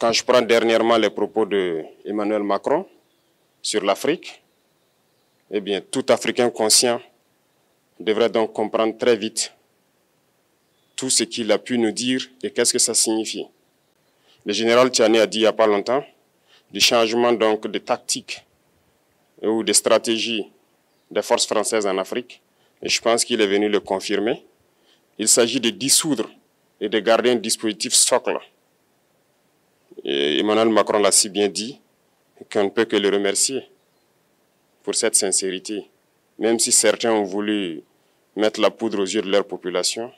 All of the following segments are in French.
Quand je prends dernièrement les propos d'Emmanuel Macron sur l'Afrique, eh bien, tout Africain conscient devrait donc comprendre très vite tout ce qu'il a pu nous dire et qu'est-ce que ça signifie. Le général Tchiani a dit il n'y a pas longtemps du changement donc de tactique ou de stratégie des forces françaises en Afrique. Et je pense qu'il est venu le confirmer. Il s'agit de dissoudre et de garder un dispositif socle. Et Emmanuel Macron l'a si bien dit qu'on ne peut que le remercier pour cette sincérité. Même si certains ont voulu mettre la poudre aux yeux de leur population,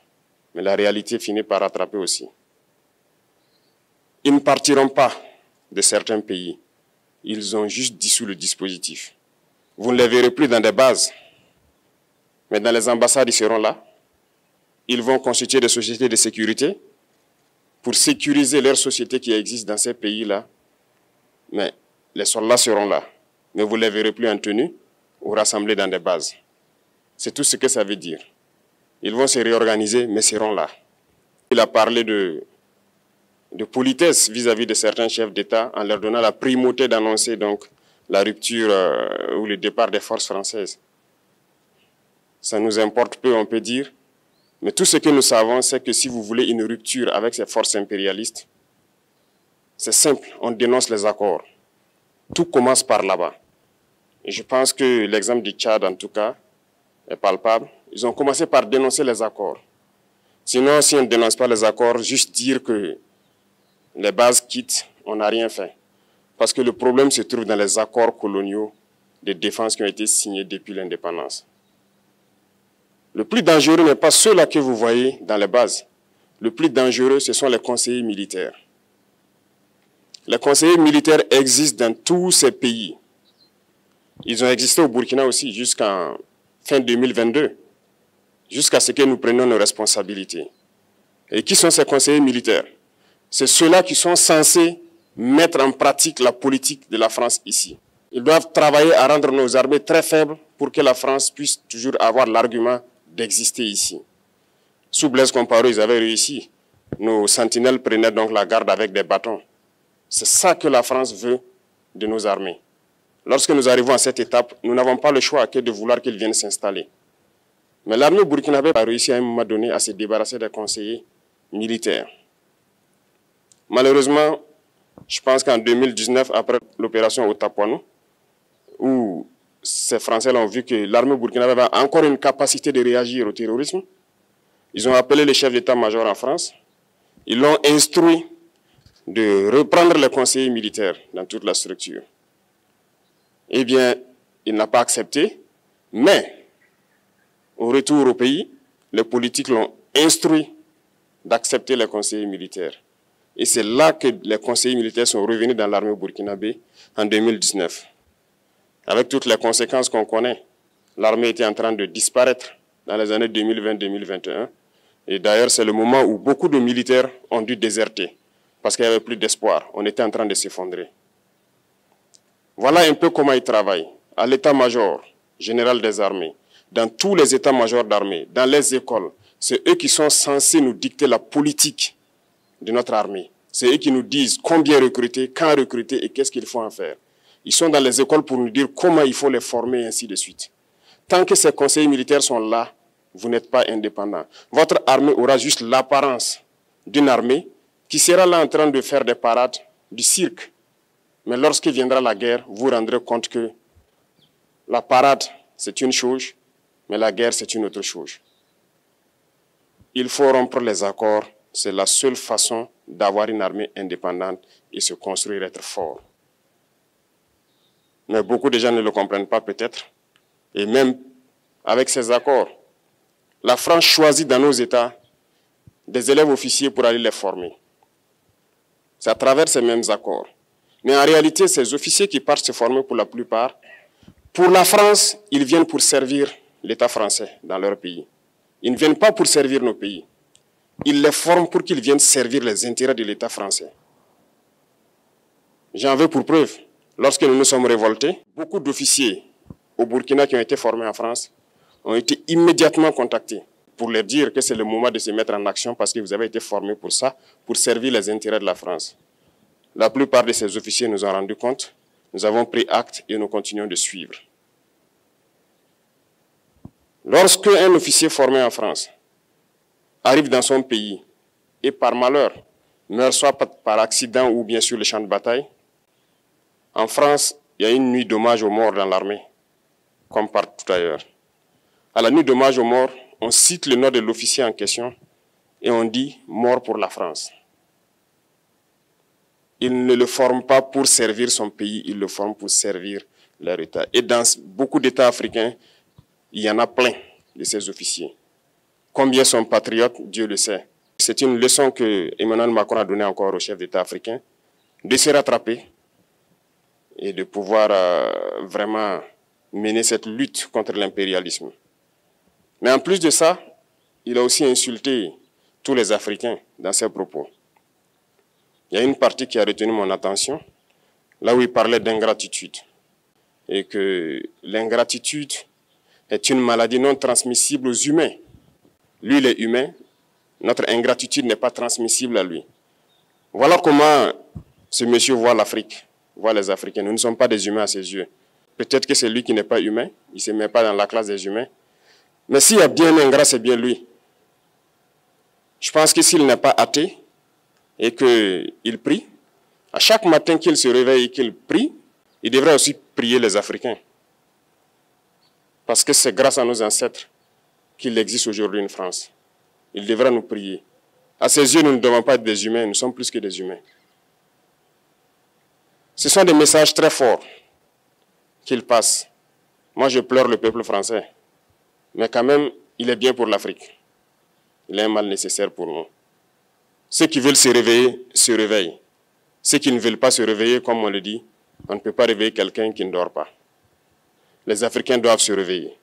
mais la réalité finit par rattraper aussi. Ils ne partiront pas de certains pays. Ils ont juste dissous le dispositif. Vous ne les verrez plus dans des bases, mais dans les ambassades, ils seront là. Ils vont constituer des sociétés de sécurité pour sécuriser leurs sociétés qui existent dans ces pays-là. Mais les soldats seront là. Mais vous ne les verrez plus en tenue ou rassemblés dans des bases. C'est tout ce que ça veut dire. Ils vont se réorganiser, mais seront là. Il a parlé de politesse vis-à-vis de certains chefs d'État en leur donnant la primauté d'annoncer donc la rupture ou le départ des forces françaises. Ça nous importe peu, on peut dire. Mais tout ce que nous savons, c'est que si vous voulez une rupture avec ces forces impérialistes, c'est simple, on dénonce les accords. Tout commence par là-bas. Et je pense que l'exemple du Tchad, en tout cas, est palpable. Ils ont commencé par dénoncer les accords. Sinon, si on ne dénonce pas les accords, juste dire que les bases quittent, on n'a rien fait. Parce que le problème se trouve dans les accords coloniaux de défense qui ont été signés depuis l'indépendance. Le plus dangereux n'est pas ceux-là que vous voyez dans les bases. Le plus dangereux, ce sont les conseillers militaires. Les conseillers militaires existent dans tous ces pays. Ils ont existé au Burkina aussi jusqu'en fin 2022, jusqu'à ce que nous prenions nos responsabilités. Et qui sont ces conseillers militaires? C'est ceux-là qui sont censés mettre en pratique la politique de la France ici. Ils doivent travailler à rendre nos armées très faibles pour que la France puisse toujours avoir l'argument d'exister ici. Sous Blaise Compaoré, ils avaient réussi. Nos sentinelles prenaient donc la garde avec des bâtons. C'est ça que la France veut de nos armées. Lorsque nous arrivons à cette étape, nous n'avons pas le choix que de vouloir qu'ils viennent s'installer. Mais l'armée burkinabé a réussi à un moment donné à se débarrasser des conseillers militaires. Malheureusement, je pense qu'en 2019, après l'opération Otapuano, où ces Français ont vu que l'armée burkinabé avait encore une capacité de réagir au terrorisme, ils ont appelé les chefs d'état-major en France. Ils l'ont instruit de reprendre les conseillers militaires dans toute la structure. Eh bien, il n'a pas accepté, mais au retour au pays, les politiques l'ont instruit d'accepter les conseillers militaires. Et c'est là que les conseillers militaires sont revenus dans l'armée burkinabé en 2019. Avec toutes les conséquences qu'on connaît, l'armée était en train de disparaître dans les années 2020-2021. Et d'ailleurs, c'est le moment où beaucoup de militaires ont dû déserter parce qu'il n'y avait plus d'espoir. On était en train de s'effondrer. Voilà un peu comment ils travaillent. À l'état-major général des armées, dans tous les états-majors d'armée, dans les écoles, c'est eux qui sont censés nous dicter la politique de notre armée. C'est eux qui nous disent combien recruter, quand recruter et qu'est-ce qu'il faut en faire. Ils sont dans les écoles pour nous dire comment il faut les former et ainsi de suite. Tant que ces conseillers militaires sont là, vous n'êtes pas indépendant. Votre armée aura juste l'apparence d'une armée qui sera là en train de faire des parades, du cirque. Mais lorsque viendra la guerre, vous vous rendrez compte que la parade, c'est une chose, mais la guerre, c'est une autre chose. Il faut rompre les accords. C'est la seule façon d'avoir une armée indépendante et se construire, être fort. Mais beaucoup de gens ne le comprennent pas peut-être. Et même avec ces accords, la France choisit dans nos États des élèves officiers pour aller les former. C'est à travers ces mêmes accords. Mais en réalité, ces officiers qui partent se former pour la plupart, pour la France, ils viennent pour servir l'État français dans leur pays. Ils ne viennent pas pour servir nos pays. Ils les forment pour qu'ils viennent servir les intérêts de l'État français. J'en veux pour preuve. Lorsque nous nous sommes révoltés, beaucoup d'officiers au Burkina qui ont été formés en France ont été immédiatement contactés pour leur dire que c'est le moment de se mettre en action parce que vous avez été formés pour ça, pour servir les intérêts de la France. La plupart de ces officiers nous ont rendu compte. Nous avons pris acte et nous continuons de suivre. Lorsque un officier formé en France arrive dans son pays et par malheur meurt soit par accident ou bien sur le champ de bataille, en France, il y a une nuit d'hommage aux morts dans l'armée, comme partout ailleurs. À la nuit d'hommage aux morts, on cite le nom de l'officier en question et on dit « mort pour la France ». Ils ne le forment pas pour servir son pays, ils le forment pour servir leur État. Et dans beaucoup d'États africains, il y en a plein de ces officiers. Combien sont patriotes, Dieu le sait. C'est une leçon que Emmanuel Macron a donnée encore aux chefs d'État africains, de se rattraper et de pouvoir vraiment mener cette lutte contre l'impérialisme. Mais en plus de ça, il a aussi insulté tous les Africains dans ses propos. Il y a une partie qui a retenu mon attention, là où il parlait d'ingratitude. Et que l'ingratitude est une maladie non transmissible aux humains. Lui, il est humain, notre ingratitude n'est pas transmissible à lui. Voilà comment ce monsieur voit l'Afrique, voit les Africains. Nous ne sommes pas des humains à ses yeux. Peut-être que c'est lui qui n'est pas humain, il ne se met pas dans la classe des humains. Mais s'il y a bien un ingrat, c'est bien lui. Je pense que s'il n'est pas athée et qu'il prie, à chaque matin qu'il se réveille et qu'il prie, il devrait aussi prier les Africains. Parce que c'est grâce à nos ancêtres qu'il existe aujourd'hui une France. Il devra nous prier. À ses yeux, nous ne devons pas être des humains, nous sommes plus que des humains. Ce sont des messages très forts qu'il passe. Moi, je pleure le peuple français. Mais quand même, il est bien pour l'Afrique. Il est un mal nécessaire pour nous. Ceux qui veulent se réveiller, se réveillent. Ceux qui ne veulent pas se réveiller, comme on le dit, on ne peut pas réveiller quelqu'un qui ne dort pas. Les Africains doivent se réveiller.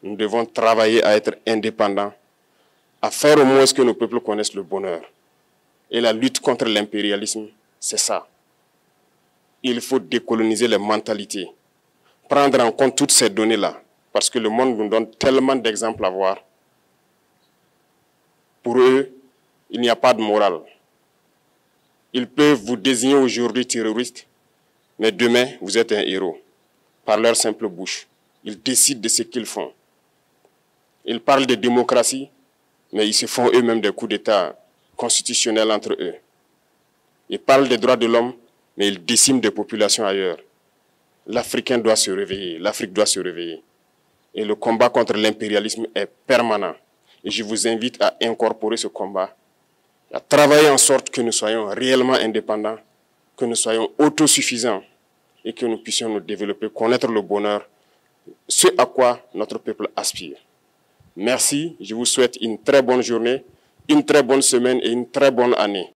Nous devons travailler à être indépendants, à faire au moins ce que nos peuples connaissent le bonheur. Et la lutte contre l'impérialisme, c'est ça. Il faut décoloniser les mentalités, prendre en compte toutes ces données-là, parce que le monde nous donne tellement d'exemples à voir. Pour eux, il n'y a pas de morale. Ils peuvent vous désigner aujourd'hui terroriste, mais demain, vous êtes un héros. Par leur simple bouche. Ils décident de ce qu'ils font. Ils parlent de démocratie, mais ils se font eux-mêmes des coups d'État constitutionnels entre eux. Ils parlent des droits de l'homme, mais ils déciment des populations ailleurs. L'Africain doit se réveiller, l'Afrique doit se réveiller. Et le combat contre l'impérialisme est permanent. Et je vous invite à incorporer ce combat, à travailler en sorte que nous soyons réellement indépendants, que nous soyons autosuffisants et que nous puissions nous développer, connaître le bonheur, ce à quoi notre peuple aspire. Merci, je vous souhaite une très bonne journée, une très bonne semaine et une très bonne année.